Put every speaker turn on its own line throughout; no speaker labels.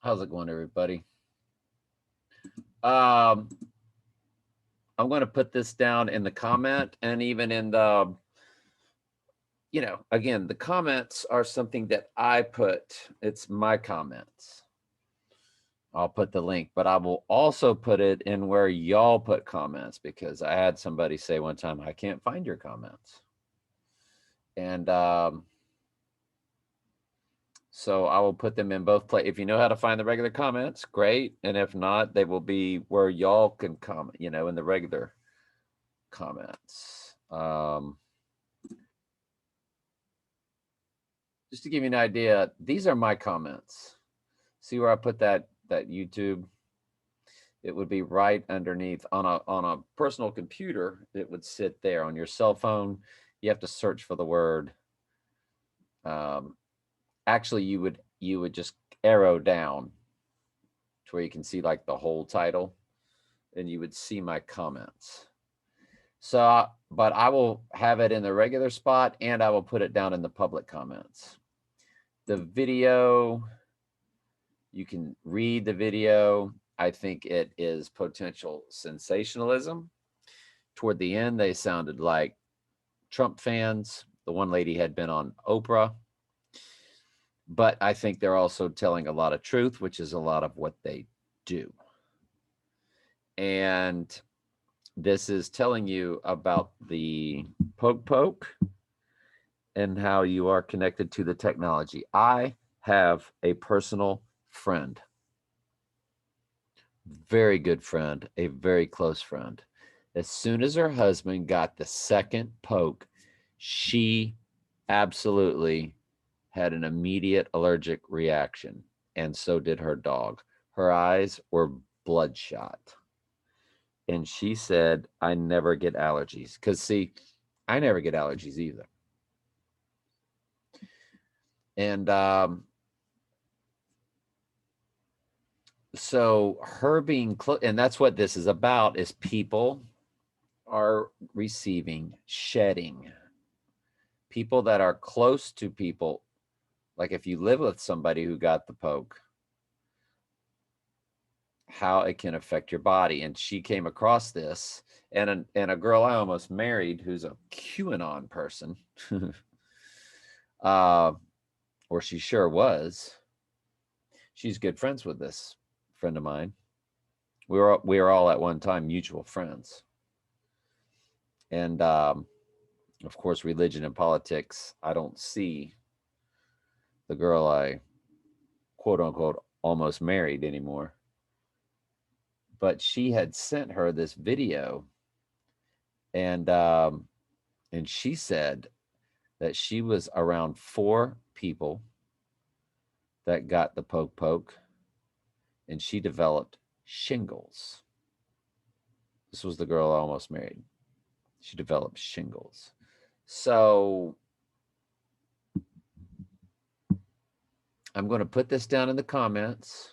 How's it going, everybody? Um, I'm going to put this down in the comment and even in the, again, the comments are something that I put. It's my comments. I'll put the link, but I will also put it in where y'all put comments because I had somebody say one time, I can't find your comments. And so I will put them in both places. If you know how to find the regular comments, great. And if not, they will be where y'all can comment, in the regular comments. Just to give you an idea, these are my comments. See where I put that YouTube? It would be right underneath on a personal computer. It would sit there. On your cell phone, you have to search for the word. Actually, you would just arrow down to where you can see like the whole title, and you would see my comments. So, but I will have it in the regular spot, and I will put it down in the public comments. The video, you can read the video. I think it is potential sensationalism. Toward the end, they sounded like Trump fans. The one lady had been on Oprah. But I think they're also telling a lot of truth, which is a lot of what they do. And this is telling you about the poke and how you are connected to the technology. I have a personal friend, very good friend, a very close friend. As soon as her husband got the second poke, she absolutely had an immediate allergic reaction, and so did her dog. Her eyes were bloodshot. And she said, I never get allergies. Because, see, I never get allergies either. And so her being close, and that's what this is about, is people are receiving shedding. People that are close to people, like if you live with somebody who got the poke, how it can affect your body. And she came across this, and a girl I almost married who's a QAnon person, or she sure was. She's good friends with this friend of mine. We were all at one time mutual friends. And of course, religion and politics, I don't see the girl I quote unquote almost married anymore. But she had sent her this video, and she said that she was around 4 people that got the poke, and she developed shingles. This was the girl I almost married. She developed shingles. So I'm going to put this down in the comments.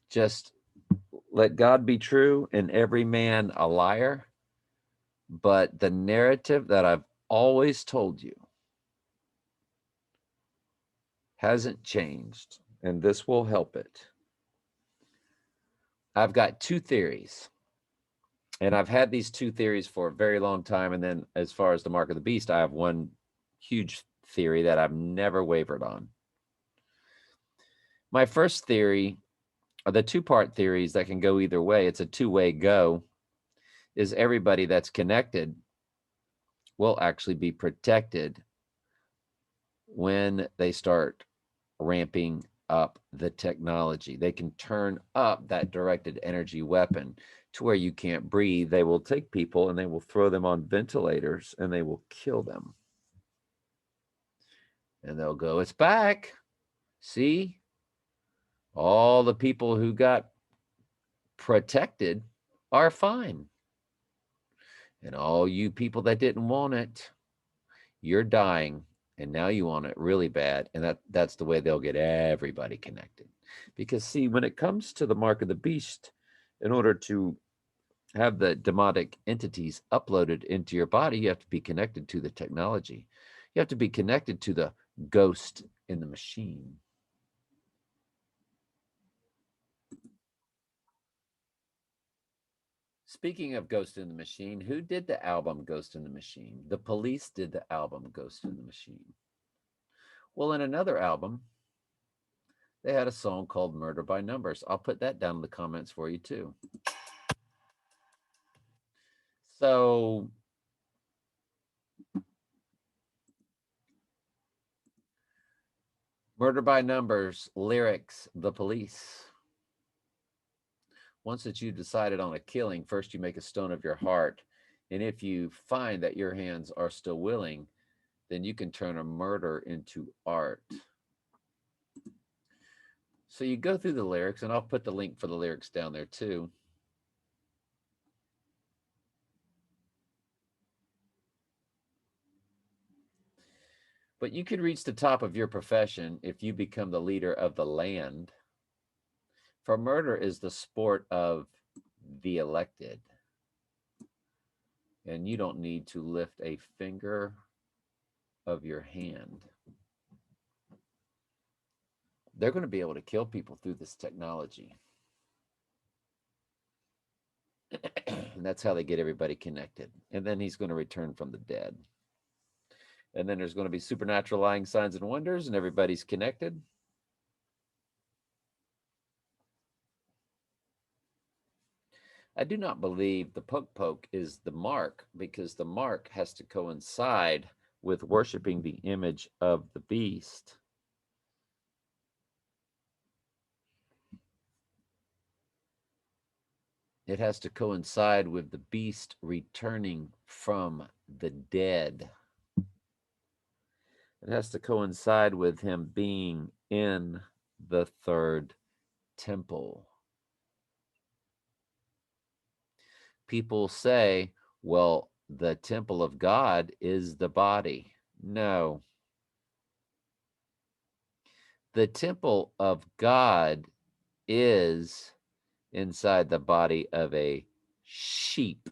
Just let God be true and every man a liar. But the narrative that I've always told you hasn't changed, and this will help it. I've got 2 theories, and I've had these 2 theories for a very long time. And then as far as the mark of the beast, I have one huge theory that I've never wavered on. My first theory, or the 2-part theories that can go either way, it's a 2-way go, is everybody that's connected will actually be protected when they start ramping up the technology. They can turn up that directed energy weapon to where you can't breathe. They will take people and they will throw them on ventilators and they will kill them. And they'll go, it's back. See? All the people who got protected are fine. And all you people that didn't want it, you're dying. And now you want it really bad. And that's the way they'll get everybody connected. Because, see, when it comes to the mark of the beast, in order to have the demonic entities uploaded into your body, you have to be connected to the technology. You have to be connected to the ghost in the machine. Speaking of Ghost in the Machine, who did the album Ghost in the Machine? The Police did the album Ghost in the Machine. Well, in another album, they had a song called Murder by Numbers. I'll put that down in the comments for you too. So Murder by Numbers, lyrics, The Police. Once that you've decided on a killing, first you make a stone of your heart. And if you find that your hands are still willing, then you can turn a murder into art. So you go through the lyrics, and I'll put the link for the lyrics down there too. But you could reach the top of your profession if you become the leader of the land. For murder is the sport of the elected. And you don't need to lift a finger of your hand. They're going to be able to kill people through this technology. And that's how they get everybody connected. And then he's going to return from the dead. And then there's going to be supernatural lying signs and wonders, and everybody's connected. I do not believe the poke is the mark, because the mark has to coincide with worshiping the image of the beast. It has to coincide with the beast returning from the dead. It has to coincide with him being in the third temple. People say, well, the temple of God is the body. No. The temple of God is inside the body of a sheep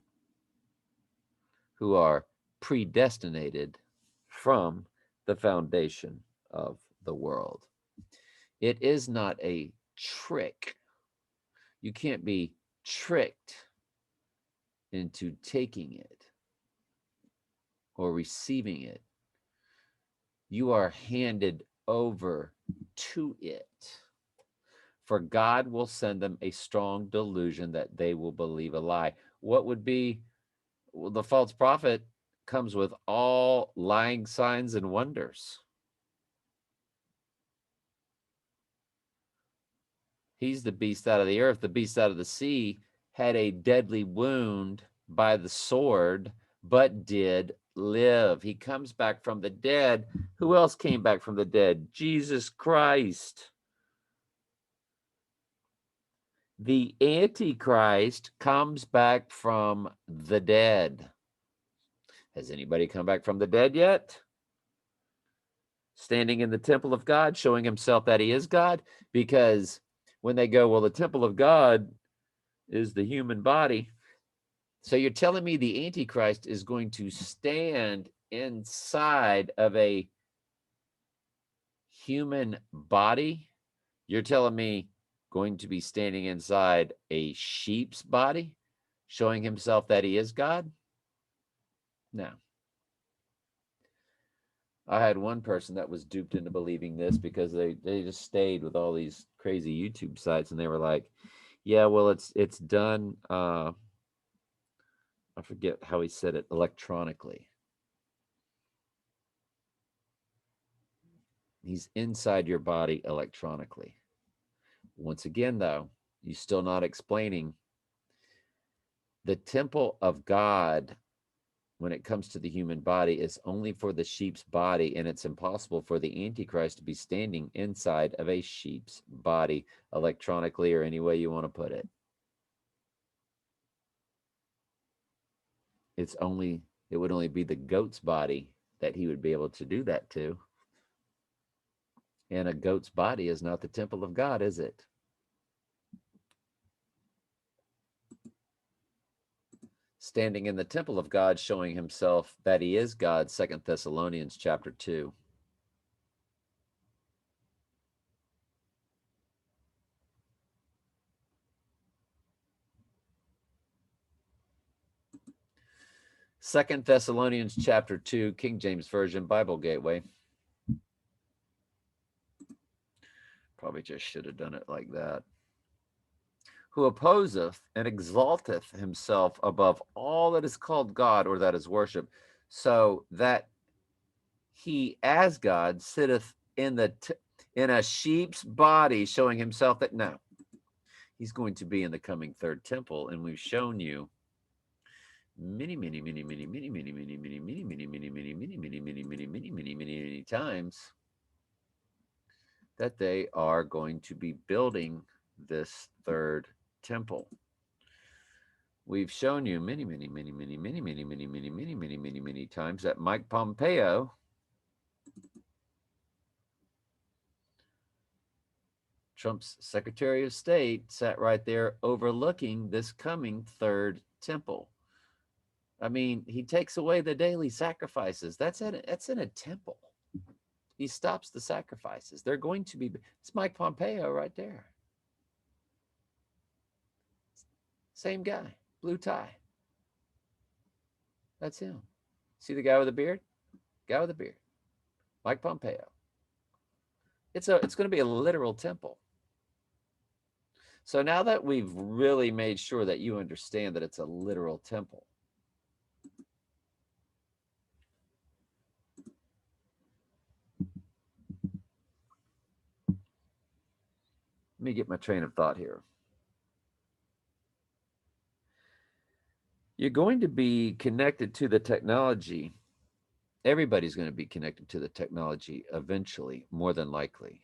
who are predestinated from the foundation of the world. It is not a trick. You can't be tricked into taking it or receiving it. You are handed over to it. For God will send them a strong delusion that they will believe a lie. What would be, well, the false prophet comes with all lying signs and wonders. He's the beast out of the earth. The beast out of the sea had a deadly wound by the sword, but did live. He comes back from the dead. Who else came back from the dead? Jesus Christ. The Antichrist comes back from the dead. Has anybody come back from the dead yet? Standing in the temple of God, showing himself that he is God? Because when they go, well, the temple of God is the human body. So you're telling me the Antichrist is going to stand inside of a human body? You're telling me going to be standing inside a sheep's body, showing himself that he is God? No. I had one person that was duped into believing this because they just stayed with all these crazy YouTube sites, and they were like, yeah, well, it's done, I forget how he said it, electronically. He's inside your body electronically. Once again, though, you're still not explaining the temple of God when it comes to the human body is only for the sheep's body, and it's impossible for the Antichrist to be standing inside of a sheep's body electronically or any way you want to put it. It would only be the goat's body that he would be able to do that to. And a goat's body is not the temple of God, is it? Standing in the temple of God, showing himself that he is God, 2 Thessalonians chapter 2. 2 Thessalonians chapter 2, King James Version, Bible Gateway. Probably just should have done it like that. Who opposeth and exalteth himself above all that is called God or that is worship, so that he as God sitteth in a sheep's body, showing himself that no, he's going to be in the coming third temple, and we've shown you many times that they are going to be building this third temple. We've shown you many times that Mike Pompeo, Trump's Secretary of State, sat right there overlooking this coming third temple. I mean, he takes away the daily sacrifices. That's in a temple. He stops the sacrifices. They're going to be. It's Mike Pompeo right there. Same guy, blue tie. That's him. See the guy with the beard? Guy with the beard. Mike Pompeo. It's going to be a literal temple. So now that we've really made sure that you understand that it's a literal temple, let me get my train of thought here. You're going to be connected to the technology. Everybody's going to be connected to the technology eventually, more than likely.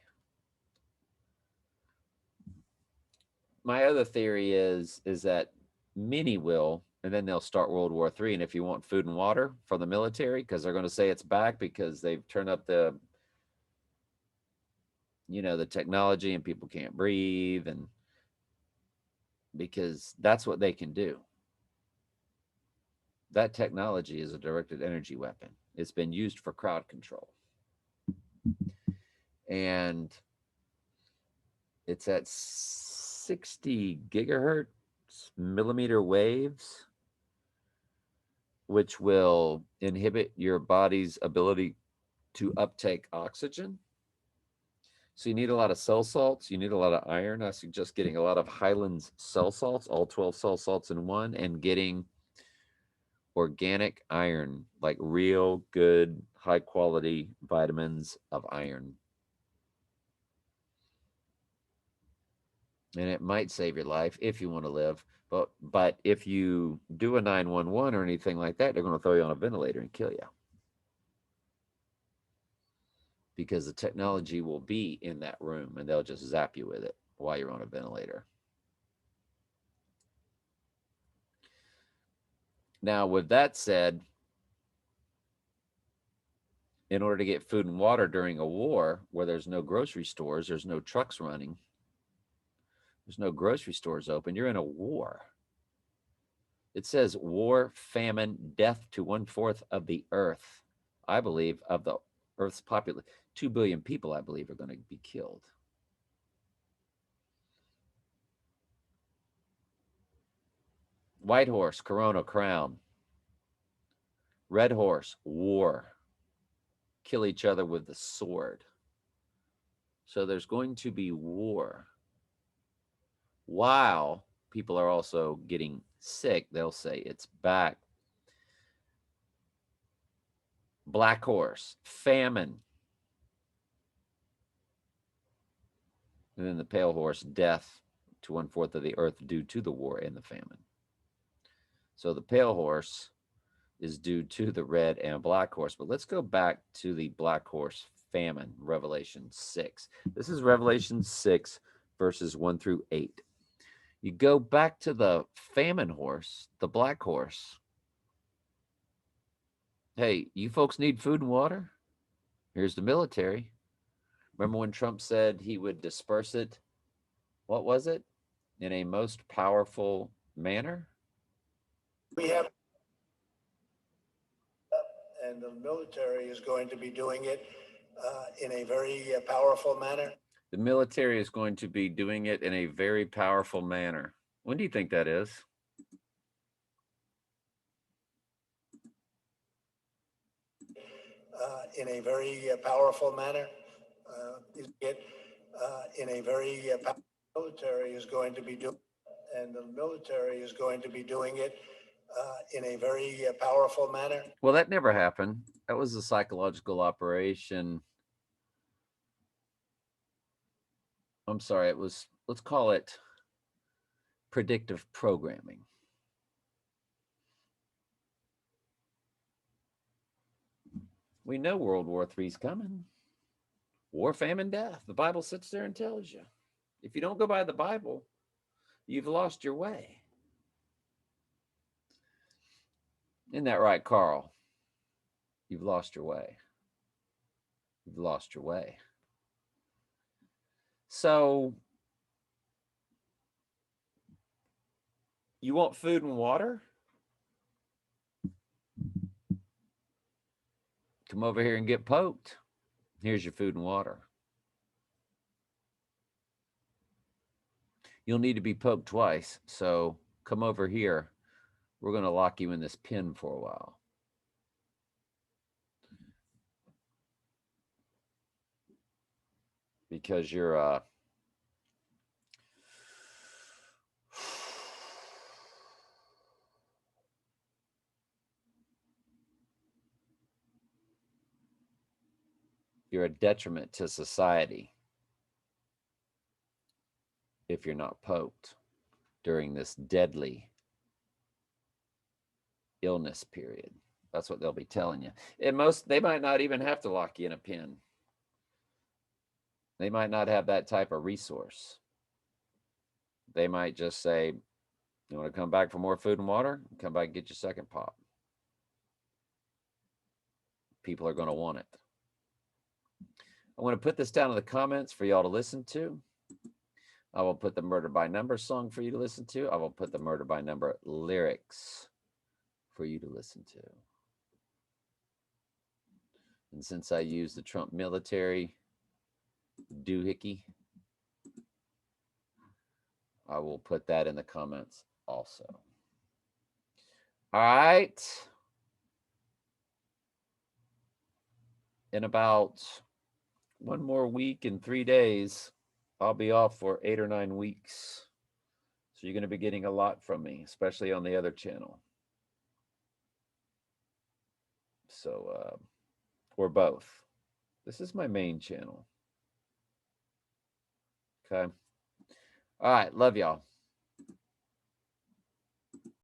My other theory is that many will, and then they'll start World War III. And if you want food and water from the military, because they're going to say it's back because they've turned up the technology and people can't breathe, and because that's what they can do. That technology is a directed energy weapon. It's been used for crowd control. And it's at 60 gigahertz millimeter waves, which will inhibit your body's ability to uptake oxygen. So you need a lot of cell salts. You need a lot of iron. I suggest getting a lot of Highlands cell salts, all 12 cell salts in one, and getting organic iron, like real good, high quality vitamins of iron. And it might save your life if you want to live. But if you do a 911 or anything like that, they're going to throw you on a ventilator and kill you. Because the technology will be in that room and they'll just zap you with it while you're on a ventilator. Now, with that said, in order to get food and water during a war where there's no grocery stores, there's no trucks running, there's no grocery stores open, you're in a war. It says war, famine, death to 1/4 of the earth. I believe of the Earth's population, 2 billion people, I believe, are going to be killed. White horse, corona, crown. Red horse, war. Kill each other with the sword. So there's going to be war. While people are also getting sick, they'll say it's back. Black horse, famine. And then the pale horse, death to 1/4 of the earth due to the war and the famine. So the pale horse is due to the red and black horse. But let's go back to the black horse famine, Revelation 6. This is Revelation 6, verses 1 through 8. You go back to the famine horse, the black horse. Hey, you folks need food and water? Here's the military. Remember when Trump said he would disperse it? What was it? In a most powerful manner?
We have, and the military is going to be doing it in a very powerful manner.
The military is going to be doing it in a very powerful manner. When do you think that is?
in a very powerful manner. In a very military is going to be doing, and the military is going to be doing it in a very powerful manner.
Well, that never happened. That was a psychological operation. I'm sorry, it was, let's call it predictive programming. We know World War III is coming. War, famine, death. The Bible sits there and tells you. If you don't go by the Bible, you've lost your way. Isn't that right, Carl? You've lost your way. You've lost your way. So, you want food and water? Come over here and get poked. Here's your food and water. You'll need to be poked twice. So come over here. We're going to lock you in this pen for a while. Because you're a detriment to society if you're not poked during this deadly illness period. That's what they'll be telling you. And they might not even have to lock you in a pen. They might not have that type of resource. They might just say, you want to come back for more food and water? Come back and get your second pop. People are going to want it. I want to put this down in the comments for y'all to listen to. I will put the Murder by Number song for you to listen to. I will put the Murder by Number lyrics for you to listen to. And since I use the Trump military doohickey, I will put that in the comments also. All right. In about 1 more week and 3 days, I'll be off for 8 or 9 weeks. So you're going to be getting a lot from me, especially on the other channel. So, or both. This is my main channel. Okay. All right. Love y'all.